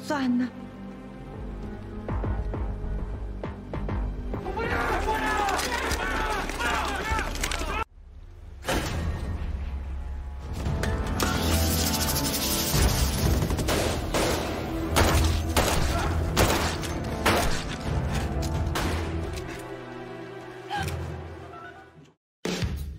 Sana.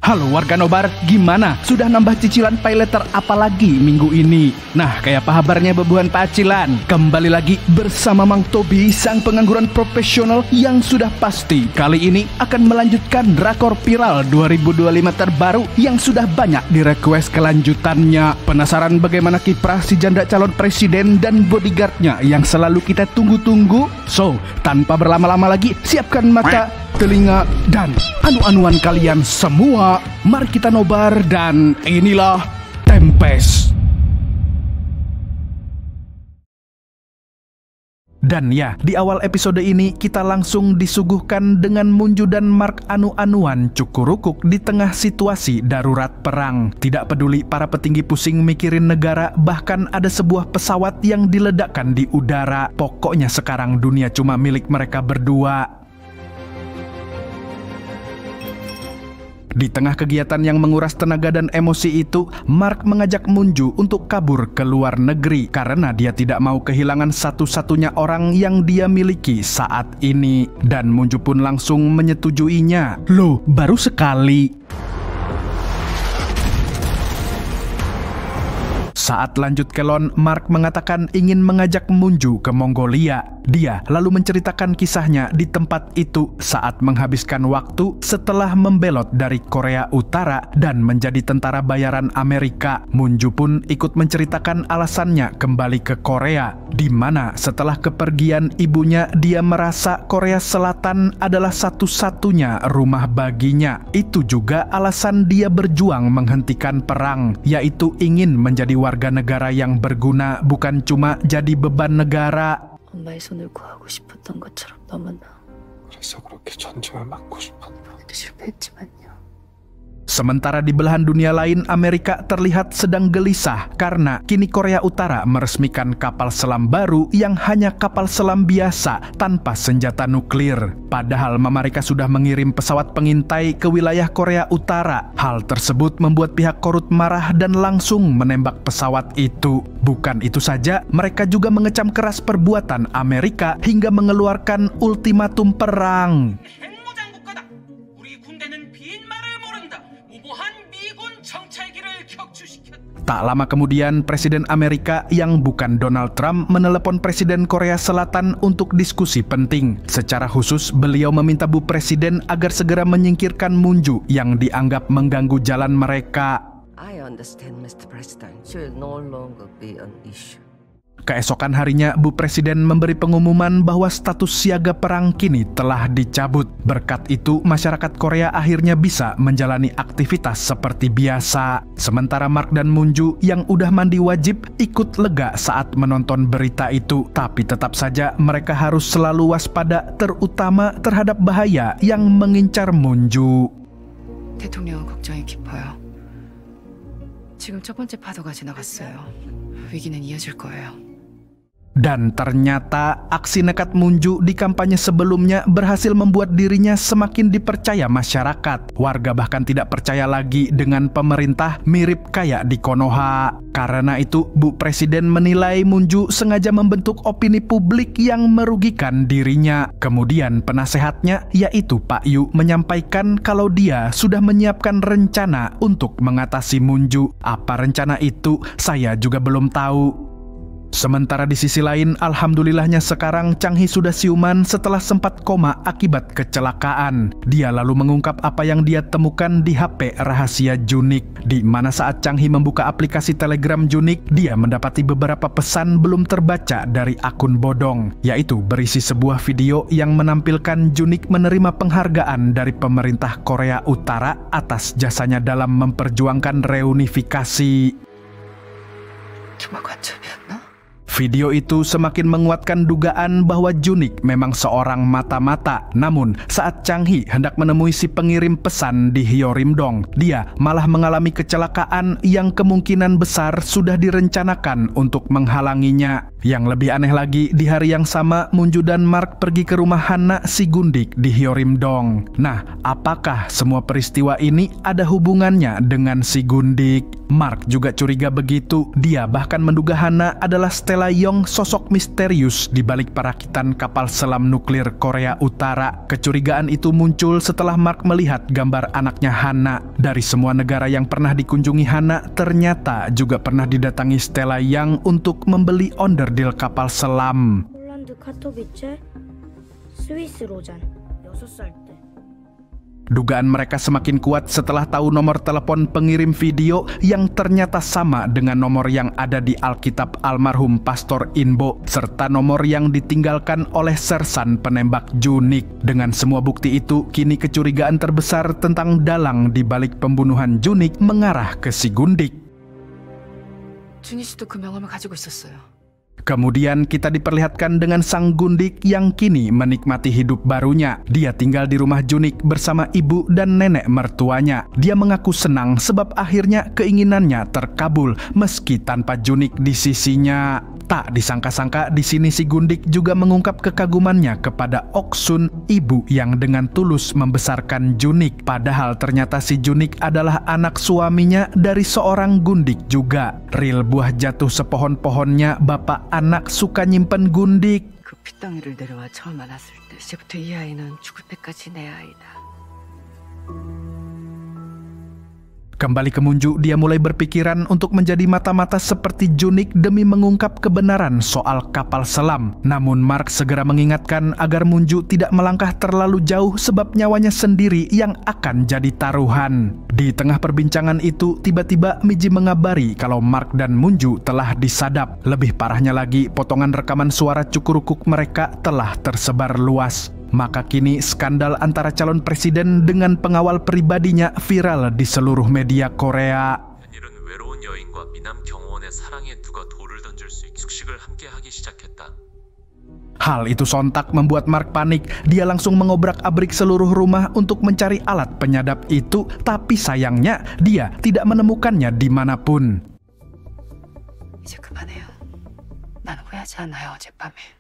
Halo warga Nobar, gimana? Sudah nambah cicilan paylater apalagi minggu ini? Nah, kayak apa kabarnya bebuhan pacilan? Kembali lagi bersama Mang Tobi, sang pengangguran profesional yang sudah pasti kali ini akan melanjutkan drakor viral 2025 terbaru yang sudah banyak di-request kelanjutannya. Penasaran bagaimana kiprah si janda calon presiden dan bodyguardnya yang selalu kita tunggu-tunggu? So, tanpa berlama-lama lagi, siapkan mata, telinga, dan anu-anuan kalian semua. Mari kita nobar dan inilah Tempest. Dan ya, di awal episode ini kita langsung disuguhkan dengan Munju dan Mark anu-anuan cukurukuk di tengah situasi darurat perang. Tidak peduli para petinggi pusing mikirin negara, bahkan ada sebuah pesawat yang diledakkan di udara. Pokoknya sekarang dunia cuma milik mereka berdua. Di tengah kegiatan yang menguras tenaga dan emosi itu, Mark mengajak Munju untuk kabur ke luar negeri karena dia tidak mau kehilangan satu-satunya orang yang dia miliki saat ini. Dan Munju pun langsung menyetujuinya. Loh, baru sekali. Saat lanjut ke Lon, Mark mengatakan ingin mengajak Munju ke Mongolia. Dia lalu menceritakan kisahnya di tempat itu saat menghabiskan waktu setelah membelot dari Korea Utara dan menjadi tentara bayaran Amerika. Munju pun ikut menceritakan alasannya kembali ke Korea, di mana setelah kepergian ibunya dia merasa Korea Selatan adalah satu-satunya rumah baginya. Itu juga alasan dia berjuang menghentikan perang, yaitu ingin menjadi warga negara yang berguna, bukan cuma jadi beban negara. 엄마의 손을 구하고 싶었던 것처럼 너무나. 그래서 그렇게 전쟁을 막고 싶었나. 실패했지만요. Sementara di belahan dunia lain, Amerika terlihat sedang gelisah karena kini Korea Utara meresmikan kapal selam baru yang hanya kapal selam biasa tanpa senjata nuklir. Padahal Amerika sudah mengirim pesawat pengintai ke wilayah Korea Utara. Hal tersebut membuat pihak Korut marah dan langsung menembak pesawat itu. Bukan itu saja, mereka juga mengecam keras perbuatan Amerika hingga mengeluarkan ultimatum perang. Tak lama kemudian, Presiden Amerika yang bukan Donald Trump menelepon Presiden Korea Selatan untuk diskusi penting. Secara khusus, beliau meminta Bu Presiden agar segera menyingkirkan Munju yang dianggap mengganggu jalan mereka. I understand, Mr. President. Should no longer be an issue. Keesokan harinya, Bu Presiden memberi pengumuman bahwa status siaga perang kini telah dicabut. Berkat itu, masyarakat Korea akhirnya bisa menjalani aktivitas seperti biasa. Sementara Mark dan Munju yang udah mandi wajib ikut lega saat menonton berita itu. Tapi tetap saja mereka harus selalu waspada, terutama terhadap bahaya yang mengincar Munju. 대통령은 걱정이 깊어요. 지금 첫 번째 파도가 지나갔어요. 위기는 이어질 거예요. Dan ternyata aksi nekat Munju di kampanye sebelumnya berhasil membuat dirinya semakin dipercaya masyarakat. Warga bahkan tidak percaya lagi dengan pemerintah, mirip kayak di Konoha. Karena itu, Bu Presiden menilai Munju sengaja membentuk opini publik yang merugikan dirinya. Kemudian penasehatnya, yaitu Pak Yu, menyampaikan kalau dia sudah menyiapkan rencana untuk mengatasi Munju. Apa rencana itu? Saya juga belum tahu. Sementara di sisi lain, alhamdulillahnya sekarang Chang Hee sudah siuman setelah sempat koma akibat kecelakaan. Dia lalu mengungkap apa yang dia temukan di HP rahasia Junik, di mana saat Chang Hee membuka aplikasi Telegram Junik, dia mendapati beberapa pesan belum terbaca dari akun bodong, yaitu berisi sebuah video yang menampilkan Junik menerima penghargaan dari pemerintah Korea Utara atas jasanya dalam memperjuangkan reunifikasi. 정말 관첩이었나? Video itu semakin menguatkan dugaan bahwa Junik memang seorang mata-mata. Namun, saat Chang Hee hendak menemui si pengirim pesan di Hyorimdong, dia malah mengalami kecelakaan yang kemungkinan besar sudah direncanakan untuk menghalanginya. Yang lebih aneh lagi, di hari yang sama, Munju dan Mark pergi ke rumah Hanna si Gundik di Hyorimdong. Nah, apakah semua peristiwa ini ada hubungannya dengan si Gundik? Mark juga curiga begitu. Dia bahkan menduga Hanna adalah Stella Yong, sosok misterius di balik perakitan kapal selam nuklir Korea Utara. Kecurigaan itu muncul setelah Mark melihat gambar anaknya Hanna. Dari semua negara yang pernah dikunjungi Hanna, ternyata juga pernah didatangi Stella Yang untuk membeli onderdil kapal selam. 폴란드 카토비체, 스위스 로잔, 6살 때. Dugaan mereka semakin kuat setelah tahu nomor telepon pengirim video yang ternyata sama dengan nomor yang ada di Alkitab almarhum Pastor Inbo, serta nomor yang ditinggalkan oleh sersan penembak Junik. Dengan semua bukti itu, kini kecurigaan terbesar tentang dalang di balik pembunuhan Junik mengarah ke si Gundik. 준희 씨도 그 명함을 가지고 있었어요. Kemudian kita diperlihatkan dengan sang Gundik yang kini menikmati hidup barunya. Dia tinggal di rumah Junik bersama ibu dan nenek mertuanya. Dia mengaku senang sebab akhirnya keinginannya terkabul meski tanpa Junik di sisinya. Tak disangka-sangka di sini si Gundik juga mengungkap kekagumannya kepada Oksun, ibu yang dengan tulus membesarkan Junik. Padahal ternyata si Junik adalah anak suaminya dari seorang Gundik juga. Real buah jatuh sepohon-pohonnya, bapak anak suka nyimpen Gundik. 그 핏덩이를 내려와 처음 만났을 때 이제부터 이 아이는 죽을 때까지 내 아이다. Kembali ke Munju, dia mulai berpikiran untuk menjadi mata-mata seperti Junik demi mengungkap kebenaran soal kapal selam. Namun Mark segera mengingatkan agar Munju tidak melangkah terlalu jauh sebab nyawanya sendiri yang akan jadi taruhan. Di tengah perbincangan itu, tiba-tiba Miji mengabari kalau Mark dan Munju telah disadap. Lebih parahnya lagi, potongan rekaman suara cukurukuk mereka telah tersebar luas. Maka kini skandal antara calon presiden dengan pengawal pribadinya viral di seluruh media Korea. 이런 외로운 여인과 미남 경호원의 사랑에 누가 돌을 던질 수 숙식을 함께 하기 시작했다. Hal itu sontak membuat Mark panik. Dia langsung mengobrak-abrik seluruh rumah untuk mencari alat penyadap itu, tapi sayangnya dia tidak menemukannya dimanapun. 이제 그만해요. 난 후회하지 않아요, 어젯밤에.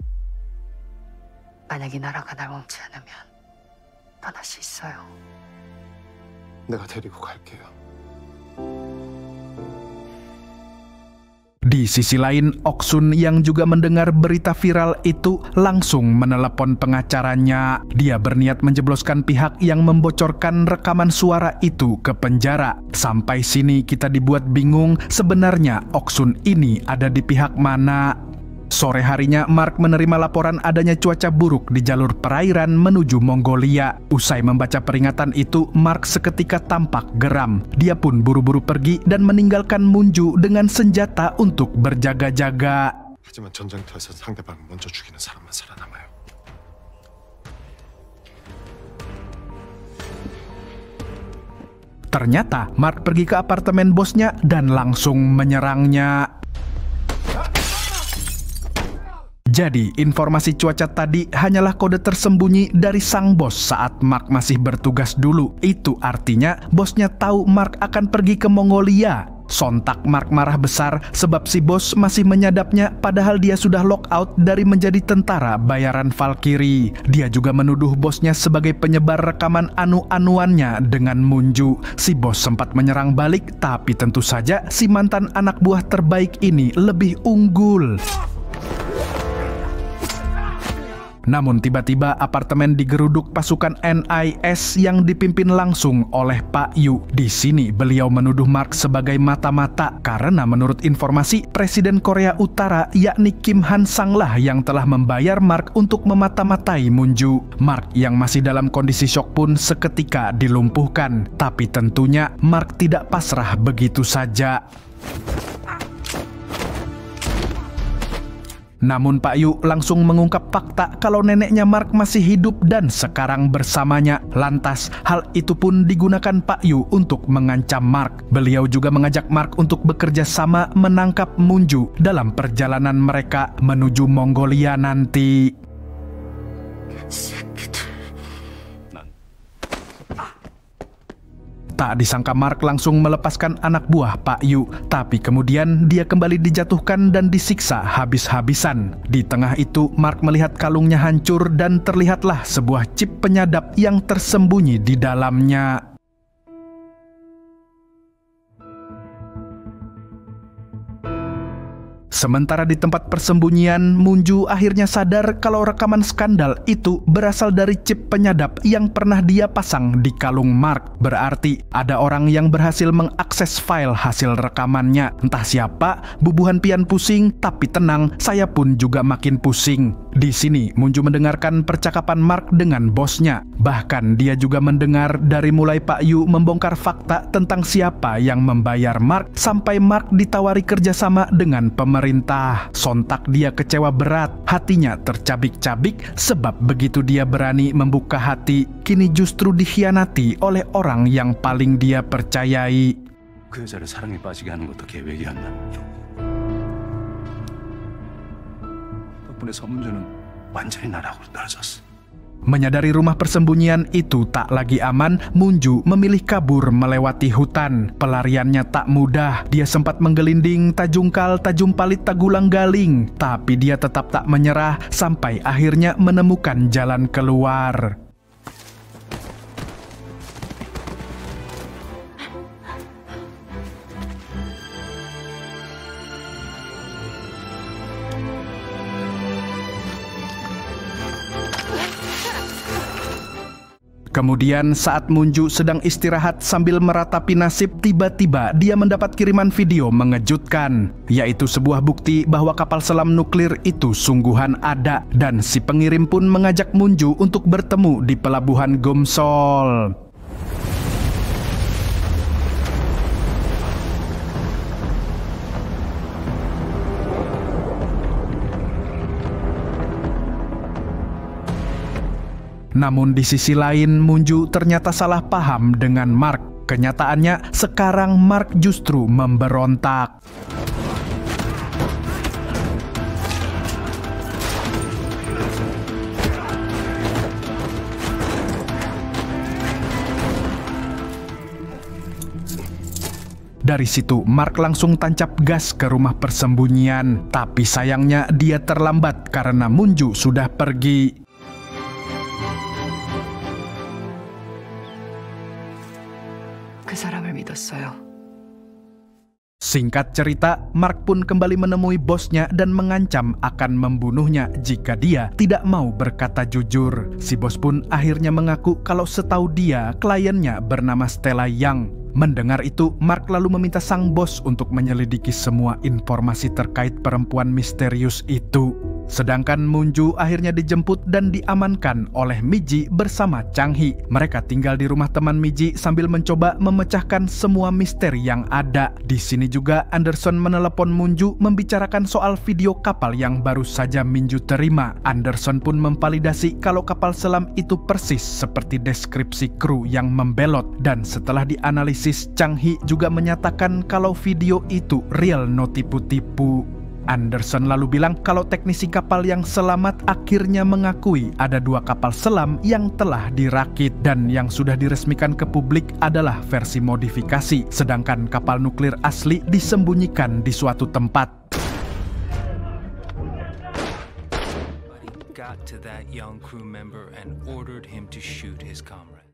만약 이 나라가 날 원치 않으면 떠날 수 있어요. 내가 데리고 갈게요. Di sisi lain, Oksun yang juga mendengar berita viral itu langsung menelepon pengacaranya. Dia berniat menjebloskan pihak yang membocorkan rekaman suara itu ke penjara. Sampai sini kita dibuat bingung, sebenarnya Oksun ini ada di pihak mana. Sore harinya, Mark menerima laporan adanya cuaca buruk di jalur perairan menuju Mongolia. Usai membaca peringatan itu, Mark seketika tampak geram. Dia pun buru-buru pergi dan meninggalkan Munju dengan senjata untuk berjaga-jaga. 하지만 전쟁터에서 상대방을 먼저 죽이는 사람만 살아남아요. Ternyata, Mark pergi ke apartemen bosnya dan langsung menyerangnya. Jadi, informasi cuaca tadi hanyalah kode tersembunyi dari sang bos saat Mark masih bertugas dulu. Itu artinya bosnya tahu Mark akan pergi ke Mongolia. Sontak Mark marah besar sebab si bos masih menyadapnya padahal dia sudah lockout dari menjadi tentara bayaran Valkyrie. Dia juga menuduh bosnya sebagai penyebar rekaman anu-anuannya dengan Munju. Si bos sempat menyerang balik, tapi tentu saja si mantan anak buah terbaik ini lebih unggul. Namun tiba-tiba apartemen digeruduk pasukan NIS yang dipimpin langsung oleh Pak Yu. Di sini beliau menuduh Mark sebagai mata-mata karena menurut informasi Presiden Korea Utara yakni Kim Han Sang lah yang telah membayar Mark untuk memata-matai Munju. Mark yang masih dalam kondisi syok pun seketika dilumpuhkan. Tapi tentunya Mark tidak pasrah begitu saja. Namun Pak Yu langsung mengungkap fakta kalau neneknya Mark masih hidup dan sekarang bersamanya. Lantas, hal itu pun digunakan Pak Yu untuk mengancam Mark. Beliau juga mengajak Mark untuk bekerja sama menangkap Munju dalam perjalanan mereka menuju Mongolia nanti. Tak disangka Mark langsung melepaskan anak buah Pak Yu, tapi kemudian dia kembali dijatuhkan dan disiksa habis-habisan. Di tengah itu, Mark melihat kalungnya hancur dan terlihatlah sebuah chip penyadap yang tersembunyi di dalamnya. Sementara di tempat persembunyian, Munju akhirnya sadar kalau rekaman skandal itu berasal dari chip penyadap yang pernah dia pasang di kalung Mark. Berarti ada orang yang berhasil mengakses file hasil rekamannya. Entah siapa, bubuhan pian pusing, tapi tenang, saya pun juga makin pusing. Di sini, Munju mendengarkan percakapan Mark dengan bosnya. Bahkan dia juga mendengar dari mulai Pak Yu membongkar fakta tentang siapa yang membayar Mark, sampai Mark ditawari kerjasama dengan pemerintah. Sontak dia kecewa berat, hatinya tercabik-cabik sebab begitu dia berani membuka hati, kini justru dikhianati oleh orang yang paling dia percayai. 그 여자를 사랑에 빠지게 하는 것도 계획이었나? 덕분에 서문주는 완전히 나락으로 떨어졌어. Menyadari rumah persembunyian itu tak lagi aman, Munju memilih kabur melewati hutan. Pelariannya tak mudah, dia sempat menggelinding, tajungkal, tajumpalit, tagulang galing. Tapi dia tetap tak menyerah sampai akhirnya menemukan jalan keluar. Kemudian saat Munju sedang istirahat sambil meratapi nasib, tiba-tiba dia mendapat kiriman video mengejutkan, yaitu sebuah bukti bahwa kapal selam nuklir itu sungguhan ada, dan si pengirim pun mengajak Munju untuk bertemu di pelabuhan Gomsol. Namun di sisi lain, Munju ternyata salah paham dengan Mark. Kenyataannya, sekarang Mark justru memberontak. Dari situ, Mark langsung tancap gas ke rumah persembunyian. Tapi sayangnya dia terlambat karena Munju sudah pergi. 그 사람을 믿었어요. Singkat cerita, Mark pun kembali menemui bosnya dan mengancam akan membunuhnya jika dia tidak mau berkata jujur. Si bos pun akhirnya mengaku kalau setahu dia, kliennya bernama Stella Young. Mendengar itu, Mark lalu meminta sang bos untuk menyelidiki semua informasi terkait perempuan misterius itu. Sedangkan Munju akhirnya dijemput dan diamankan oleh Miji bersama Chang-hee. Mereka tinggal di rumah teman Miji sambil mencoba memecahkan semua misteri yang ada. Di sini juga Anderson menelepon Munju membicarakan soal video kapal yang baru saja Minju terima. Anderson pun memvalidasi kalau kapal selam itu persis seperti deskripsi kru yang membelot. Dan setelah dianalisis, Chang-hee juga menyatakan kalau video itu real, no tipu-tipu. Anderson lalu bilang kalau teknisi kapal yang selamat akhirnya mengakui ada 2 kapal selam yang telah dirakit, dan yang sudah diresmikan ke publik adalah versi modifikasi, sedangkan kapal nuklir asli disembunyikan di suatu tempat.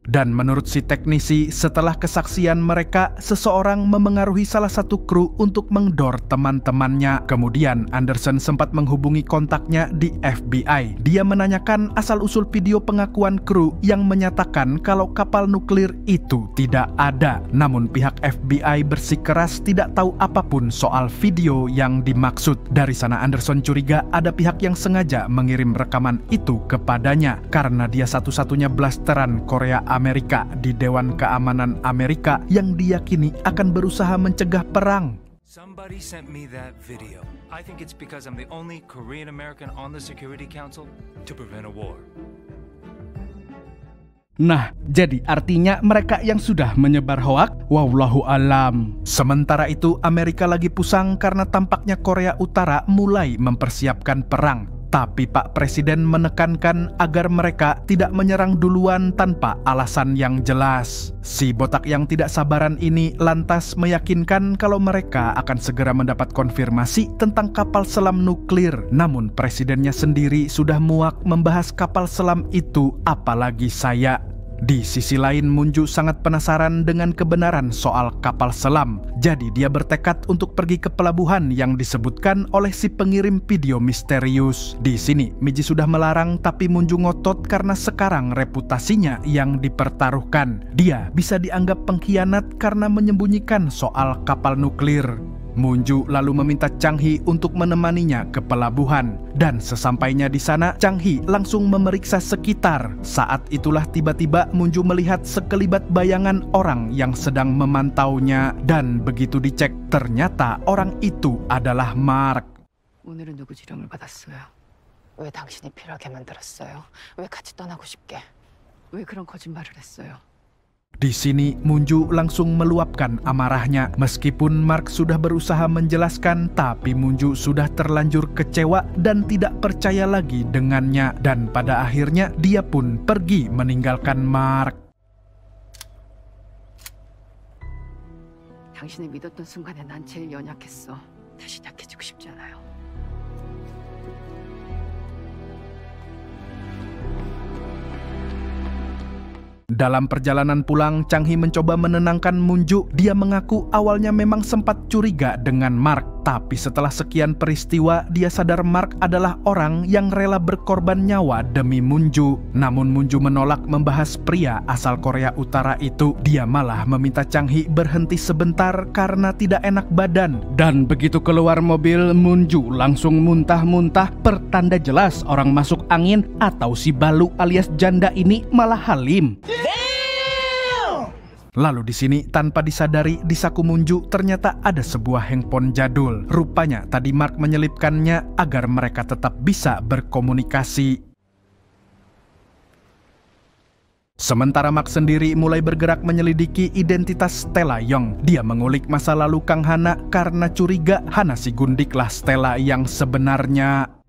Dan menurut si teknisi, setelah kesaksian mereka, seseorang memengaruhi salah satu kru untuk mengdor teman-temannya. Kemudian Anderson sempat menghubungi kontaknya di FBI. Dia menanyakan asal-usul video pengakuan kru yang menyatakan kalau kapal nuklir itu tidak ada. Namun pihak FBI bersikeras tidak tahu apapun soal video yang dimaksud. Dari sana Anderson curiga ada pihak yang sengaja mengirim rekaman itu kepadanya, karena dia satu-satunya blasteran Korea Amerika di Dewan Keamanan Amerika yang diyakini akan berusaha mencegah perang. Somebody sent me that video. I think it's because I'm the only Korean American on the Security Council to prevent a war. Nah, jadi artinya mereka yang sudah menyebar hoak, wallahu alam. Sementara itu, Amerika lagi pusang karena tampaknya Korea Utara mulai mempersiapkan perang. Tapi Pak Presiden menekankan agar mereka tidak menyerang duluan tanpa alasan yang jelas. Si botak yang tidak sabaran ini lantas meyakinkan kalau mereka akan segera mendapat konfirmasi tentang kapal selam nuklir. Namun presidennya sendiri sudah muak membahas kapal selam itu, apalagi saya. Di sisi lain, Moon-ju sangat penasaran dengan kebenaran soal kapal selam. Jadi dia bertekad untuk pergi ke pelabuhan yang disebutkan oleh si pengirim video misterius. Di sini, Miji sudah melarang, tapi Moon-ju ngotot karena sekarang reputasinya yang dipertaruhkan. Dia bisa dianggap pengkhianat karena menyembunyikan soal kapal nuklir. Moon-ju lalu meminta Chang-hee untuk menemaninya ke pelabuhan. Dan sesampainya di sana, Chang-hee langsung memeriksa sekitar. Saat itulah tiba-tiba Moon-ju melihat sekelibat bayangan orang yang sedang memantaunya. Dan begitu dicek, ternyata orang itu adalah Mark. 오늘은 누구 지령을 받았어요? 왜 당신이 필요하게 만들었어요? 왜 같이 떠나고 싶게? 왜 그런 거짓말을 했어요? Di sini, Moon-ju langsung meluapkan amarahnya. Meskipun Mark sudah berusaha menjelaskan, tapi Moon-ju sudah terlanjur kecewa dan tidak percaya lagi dengannya. Dan pada akhirnya, dia pun pergi meninggalkan Mark. 당신을 믿었던 순간에 난 제일 연약했어. 다시 약해지고 싶지 않아요. Dalam perjalanan pulang, Chang-hee mencoba menenangkan Moon-ju. Dia mengaku awalnya memang sempat curiga dengan Mark. Tapi setelah sekian peristiwa, dia sadar Mark adalah orang yang rela berkorban nyawa demi Moon-ju. Namun Moon-ju menolak membahas pria asal Korea Utara itu. Dia malah meminta Chang-hee berhenti sebentar karena tidak enak badan. Dan begitu keluar mobil, Moon-ju langsung muntah-muntah. Pertanda jelas orang masuk angin atau si Balu alias janda ini malah halim. Lalu di sini tanpa disadari di saku Moon-ju ternyata ada sebuah handphone jadul. Rupanya tadi Mark menyelipkannya agar mereka tetap bisa berkomunikasi. Sementara Mark sendiri mulai bergerak menyelidiki identitas Stella Young. Dia mengulik masa lalu Kang Hana karena curiga Hana si Gundiklah Stella yang sebenarnya.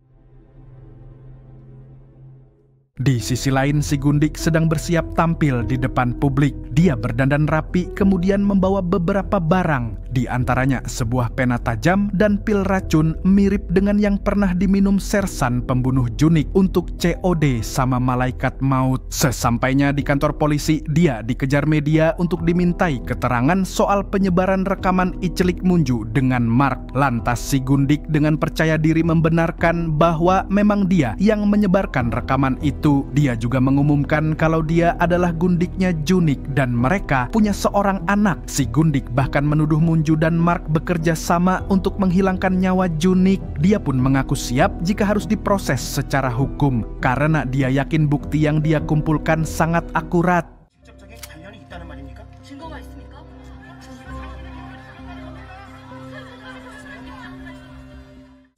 Di sisi lain, si Gundik sedang bersiap tampil di depan publik. Dia berdandan rapi, kemudian membawa beberapa barang. Di antaranya sebuah pena tajam dan pil racun mirip dengan yang pernah diminum sersan pembunuh Junik untuk COD sama malaikat maut. Sesampainya di kantor polisi, dia dikejar media untuk dimintai keterangan soal penyebaran rekaman icelik Moon-ju dengan Mark. Lantas si Gundik dengan percaya diri membenarkan bahwa memang dia yang menyebarkan rekaman itu. Dia juga mengumumkan kalau dia adalah Gundiknya Junik dan mereka punya seorang anak. Si Gundik bahkan menuduh Moon-ju dan Mark bekerja sama untuk menghilangkan nyawa Junik. Dia pun mengaku siap jika harus diproses secara hukum karena dia yakin bukti yang dia kumpulkan sangat akurat.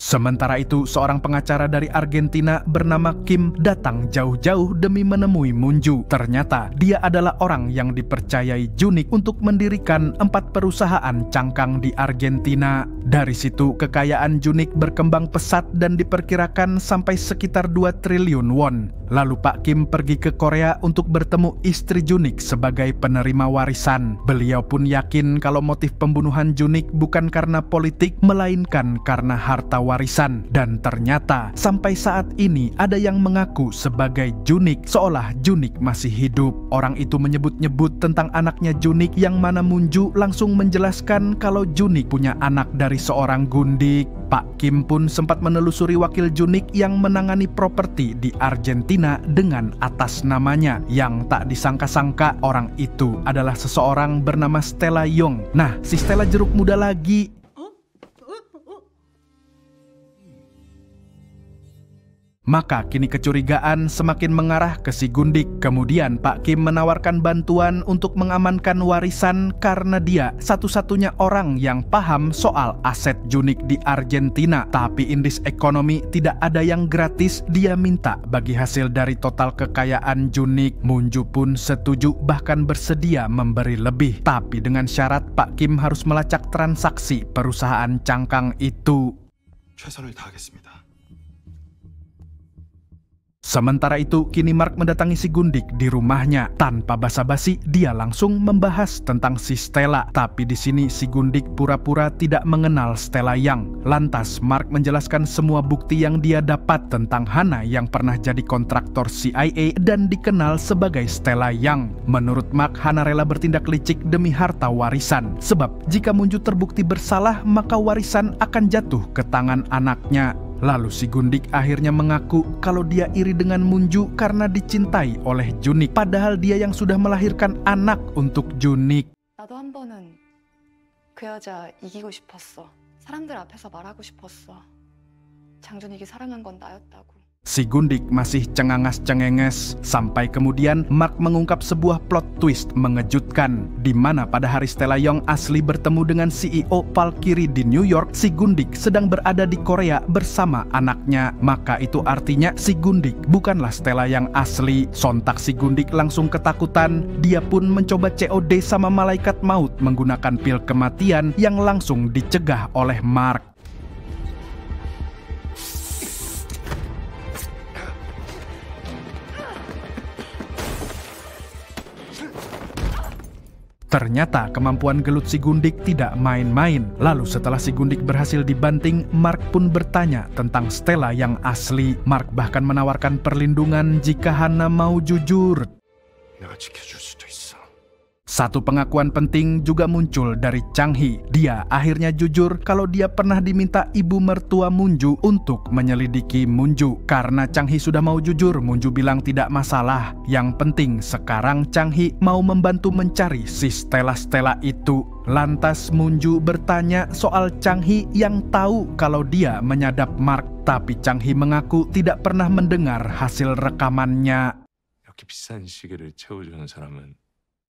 Sementara itu, seorang pengacara dari Argentina bernama Kim datang jauh-jauh demi menemui Moon-ju. Ternyata dia adalah orang yang dipercayai Junik untuk mendirikan 4 perusahaan cangkang di Argentina. Dari situ, kekayaan Junik berkembang pesat dan diperkirakan sampai sekitar 2 triliun won. Lalu Pak Kim pergi ke Korea untuk bertemu istri Junik sebagai penerima warisan. Beliau pun yakin kalau motif pembunuhan Junik bukan karena politik, melainkan karena harta warisan. Dan ternyata sampai saat ini ada yang mengaku sebagai Junik, seolah Junik masih hidup. Orang itu menyebut-nyebut tentang anaknya Junik, yang mana Moon-ju langsung menjelaskan kalau Junik punya anak dari seorang Gundik. Pak Kim pun sempat menelusuri wakil Junik yang menangani properti di Argentina dengan atas namanya. Yang tak disangka-sangka orang itu adalah seseorang bernama Stella Young. Nah, si Stella jeruk muda lagi. Maka kini kecurigaan semakin mengarah ke si Gundik. Kemudian Pak Kim menawarkan bantuan untuk mengamankan warisan karena dia satu-satunya orang yang paham soal aset Junik di Argentina. Tapi in this economy tidak ada yang gratis. Dia minta bagi hasil dari total kekayaan Junik. Munju pun setuju, bahkan bersedia memberi lebih. Tapi dengan syarat Pak Kim harus melacak transaksi perusahaan cangkang itu. 최선을 다하겠습니다. Sementara itu, kini Mark mendatangi si Gundik di rumahnya. Tanpa basa-basi, dia langsung membahas tentang si Stella. Tapi di sini si Gundik pura-pura tidak mengenal Stella Yang. Lantas, Mark menjelaskan semua bukti yang dia dapat tentang Hana yang pernah jadi kontraktor CIA dan dikenal sebagai Stella Yang. Menurut Mark, Hana rela bertindak licik demi harta warisan. Sebab jika Munju terbukti bersalah, maka warisan akan jatuh ke tangan anaknya. Lalu si Gundik akhirnya mengaku kalau dia iri dengan Munju karena dicintai oleh Junik. Padahal dia yang sudah melahirkan anak untuk Junik. 나도 한 번은 그 여자 이기고 싶었어. 사람들 앞에서 말하고 싶었어. 장준익이 사랑한 건 나였다고. Si Gundik masih cengangas-cengenges sampai kemudian Mark mengungkap sebuah plot twist mengejutkan, di mana pada hari Stella Young asli bertemu dengan CEO Valkyrie di New York, si Gundik sedang berada di Korea bersama anaknya. Maka itu artinya si Gundik bukanlah Stella yang asli. Sontak si Gundik langsung ketakutan. Dia pun mencoba COD sama malaikat maut menggunakan pil kematian yang langsung dicegah oleh Mark. Ternyata kemampuan gelut si Gundik tidak main-main. Lalu setelah si Gundik berhasil dibanting, Mark pun bertanya tentang Stella yang asli. Mark bahkan menawarkan perlindungan jika Hana mau jujur. 내가 지켜줄 수도 있어. Satu pengakuan penting juga muncul dari Chang Hee. Dia akhirnya jujur kalau dia pernah diminta ibu mertua Munju untuk menyelidiki Munju. Karena Chang Hee sudah mau jujur, Munju bilang tidak masalah. Yang penting sekarang Chang Hee mau membantu mencari si Stella itu. Lantas Munju bertanya soal Chang Hee yang tahu kalau dia menyadap Mark. Tapi Chang Hee mengaku tidak pernah mendengar hasil rekamannya. 이렇게 비싼 시계를 채워주는 사람은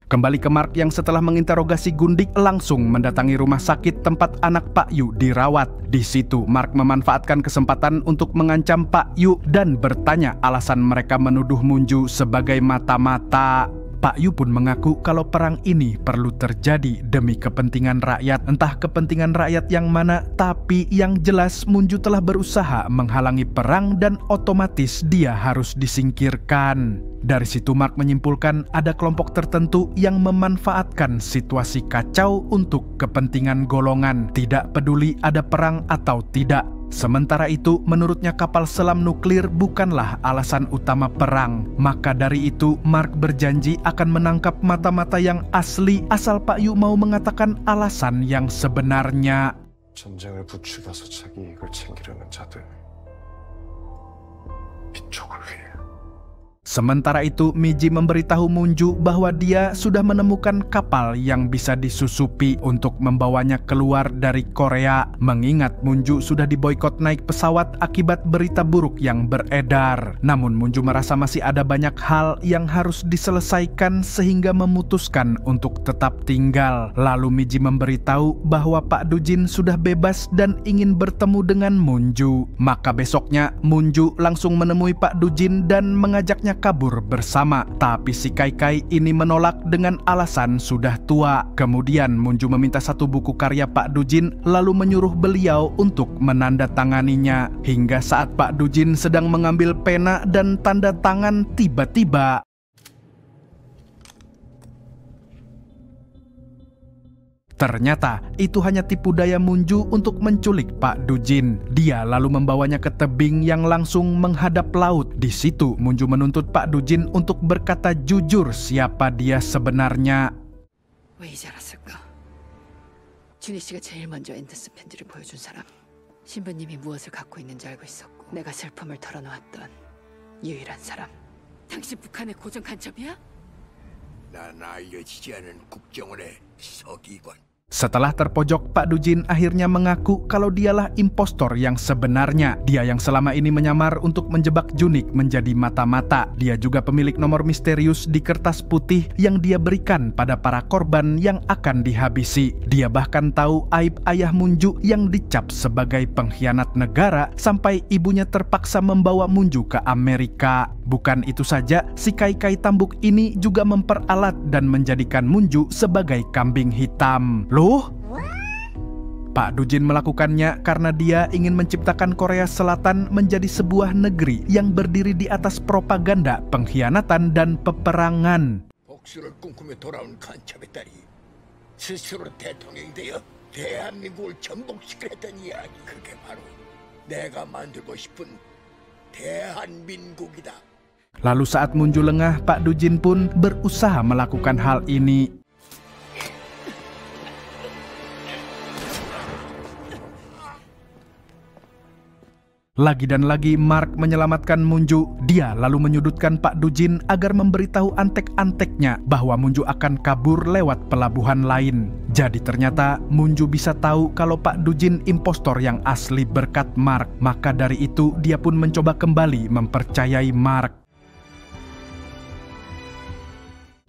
Kembali ke Mark yang setelah menginterogasi Gundik langsung mendatangi rumah sakit tempat anak Pak Yu dirawat. Di situ Mark memanfaatkan kesempatan untuk mengancam Pak Yu dan bertanya alasan mereka menuduh Munju sebagai mata-mata. Pak Yu pun mengaku kalau perang ini perlu terjadi demi kepentingan rakyat. Entah kepentingan rakyat yang mana, tapi yang jelas Munju telah berusaha menghalangi perang dan otomatis dia harus disingkirkan. Dari situ Mark menyimpulkan ada kelompok tertentu yang memanfaatkan situasi kacau untuk kepentingan golongan, tidak peduli ada perang atau tidak. Sementara itu, menurutnya kapal selam nuklir bukanlah alasan utama perang. Maka dari itu, Mark berjanji akan menangkap mata-mata yang asli asal Pak Yu mau mengatakan alasan yang sebenarnya. 전쟁을 부추겨서 자기 이익을 챙기려는 자들. 민족을 위해. Sementara itu, Miji memberitahu Munju bahwa dia sudah menemukan kapal yang bisa disusupi untuk membawanya keluar dari Korea. Mengingat Munju sudah diboikot naik pesawat akibat berita buruk yang beredar. Namun Munju merasa masih ada banyak hal yang harus diselesaikan sehingga memutuskan untuk tetap tinggal. Lalu Miji memberitahu bahwa Pak Dujin sudah bebas dan ingin bertemu dengan Munju. Maka besoknya Munju langsung menemui Pak Dujin dan mengajaknya kabur bersama. Tapi si Kai Kai ini menolak dengan alasan sudah tua. Kemudian Munju meminta satu buku karya Pak Dujin lalu menyuruh beliau untuk menandatanganinya. Hingga saat Pak Dujin sedang mengambil pena dan tanda tangan, tiba-tiba ternyata itu hanya tipu daya Munju untuk menculik Pak Dujin. Dia lalu membawanya ke tebing yang langsung menghadap laut. Di situ Munju menuntut Pak Dujin untuk berkata jujur siapa dia sebenarnya. 왜 이제 알았을까? 준희 씨가 제일 먼저 앤더슨 편지를 보여준 사람. 신부님이 무엇을 갖고 있는지 알고 있었고 내가 슬픔을 털어놓았던 유일한 사람. 당신 북한의 고정 간첩이야? 난 알려지지 않은 국정원의 서기관. Setelah terpojok, Pak Dujin akhirnya mengaku kalau dialah impostor yang sebenarnya. Dia yang selama ini menyamar untuk menjebak Junik menjadi mata-mata. Dia juga pemilik nomor misterius di kertas putih yang dia berikan pada para korban yang akan dihabisi. Dia bahkan tahu aib ayah Munju yang dicap sebagai pengkhianat negara sampai ibunya terpaksa membawa Munju ke Amerika. Bukan itu saja, si Kai-Kai Tambuk ini juga memperalat dan menjadikan Munju sebagai kambing hitam. Loh? Pak Dujin melakukannya karena dia ingin menciptakan Korea Selatan menjadi sebuah negeri yang berdiri di atas propaganda, pengkhianatan, dan peperangan. 복수를 꿈꾸며 돌아온 간첩의 딸이 스스로 대통령이 되어 대한민국을 전복시켰던 이야기. 그게 바로 내가 만들고 싶은 대한민국이다. Lalu saat Munju lengah, Pak Dujin pun berusaha melakukan hal ini. Lagi dan lagi Mark menyelamatkan Munju. Dia lalu menyudutkan Pak Dujin agar memberitahu antek-anteknya bahwa Munju akan kabur lewat pelabuhan lain. Jadi ternyata Munju bisa tahu kalau Pak Dujin impostor yang asli berkat Mark. Maka dari itu dia pun mencoba kembali mempercayai Mark.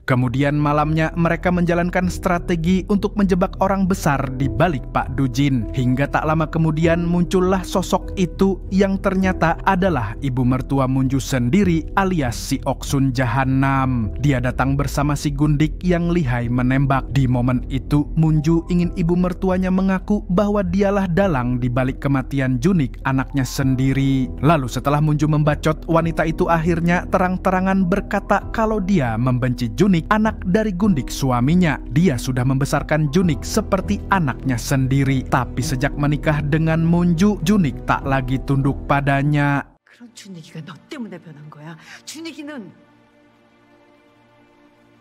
Kemudian malamnya mereka menjalankan strategi untuk menjebak orang besar di balik Pak Dujin. Hingga tak lama kemudian muncullah sosok itu yang ternyata adalah ibu mertua Munju sendiri alias si Oksun Jahanam. Dia datang bersama si Gundik yang lihai menembak. Di momen itu Munju ingin ibu mertuanya mengaku bahwa dialah dalang di balik kematian Junik, anaknya sendiri. Lalu setelah Munju membacot, wanita itu akhirnya terang-terangan berkata kalau dia membenci Junik, anak dari Gundik suaminya. Dia sudah membesarkan Junik seperti anaknya sendiri. Tapi sejak menikah dengan Munju, Junik tak lagi tunduk padanya. 그런 준익이가 너 때문에 변한 거야. 준익이는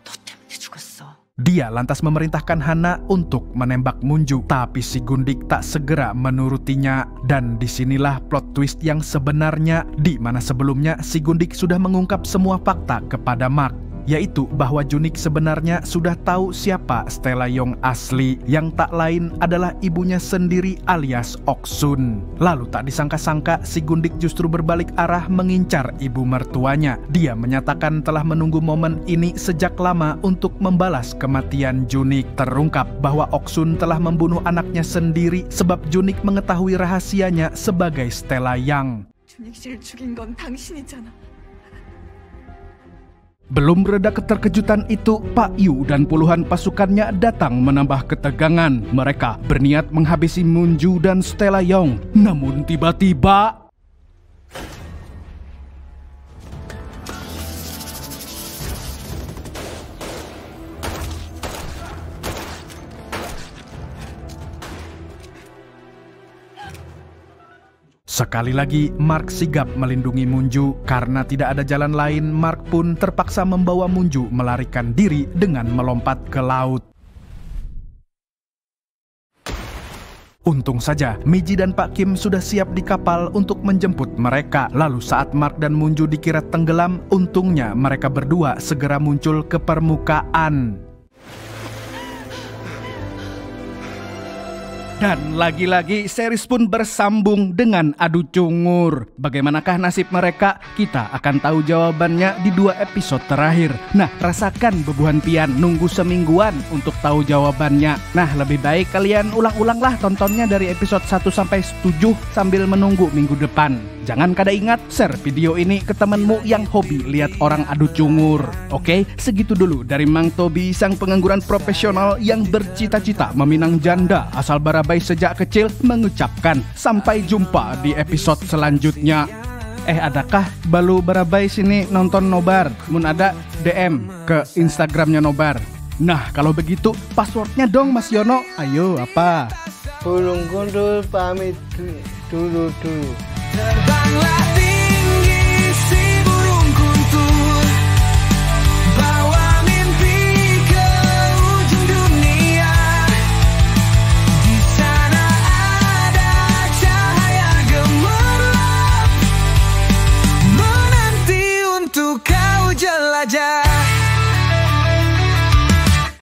너 때문에 죽었어. Dia lantas memerintahkan Hana untuk menembak Munju, tapi si Gundik tak segera menurutinya. Dan disinilah plot twist yang sebenarnya, di mana sebelumnya si Gundik sudah mengungkap semua fakta kepada Mark, yaitu bahwa Junik sebenarnya sudah tahu siapa Stella Yong asli, yang tak lain adalah ibunya sendiri alias Oksun. Lalu tak disangka-sangka si Gundik justru berbalik arah mengincar ibu mertuanya. Dia menyatakan telah menunggu momen ini sejak lama untuk membalas kematian Junik. Terungkap bahwa Oksun telah membunuh anaknya sendiri sebab Junik mengetahui rahasianya sebagai Stella Yang. 준익 씨를 죽인 건 당신이잖아. Belum reda keterkejutan itu, Pak Yu dan puluhan pasukannya datang menambah ketegangan. Mereka berniat menghabisi Munju dan Stella Yong. Namun tiba-tiba sekali lagi, Mark sigap melindungi Munju. Karena tidak ada jalan lain, Mark pun terpaksa membawa Munju melarikan diri dengan melompat ke laut. Untung saja, Miji dan Pak Kim sudah siap di kapal untuk menjemput mereka. Lalu saat Mark dan Munju dikira tenggelam, untungnya mereka berdua segera muncul ke permukaan. Dan lagi-lagi series pun bersambung dengan adu cungur. Bagaimanakah nasib mereka? Kita akan tahu jawabannya di 2 episode terakhir. Nah, rasakan bebuhan pian nunggu semingguan untuk tahu jawabannya. Nah, lebih baik kalian ulang-ulanglah tontonnya dari episode 1-7 sambil menunggu minggu depan. Jangan kada ingat, share video ini ke temenmu yang hobi lihat orang adu cungur. Oke, segitu dulu dari Mang Tobi, sang pengangguran profesional yang bercita-cita meminang janda asal Barabai sejak kecil, mengucapkan sampai jumpa di episode selanjutnya. Adakah Balu Barabai sini nonton Nobar? Mun ada, DM ke Instagramnya Nobar. Nah, kalau begitu passwordnya dong Mas Yono. Ayo, apa? Burung gundul pamit dulu. Terbanglah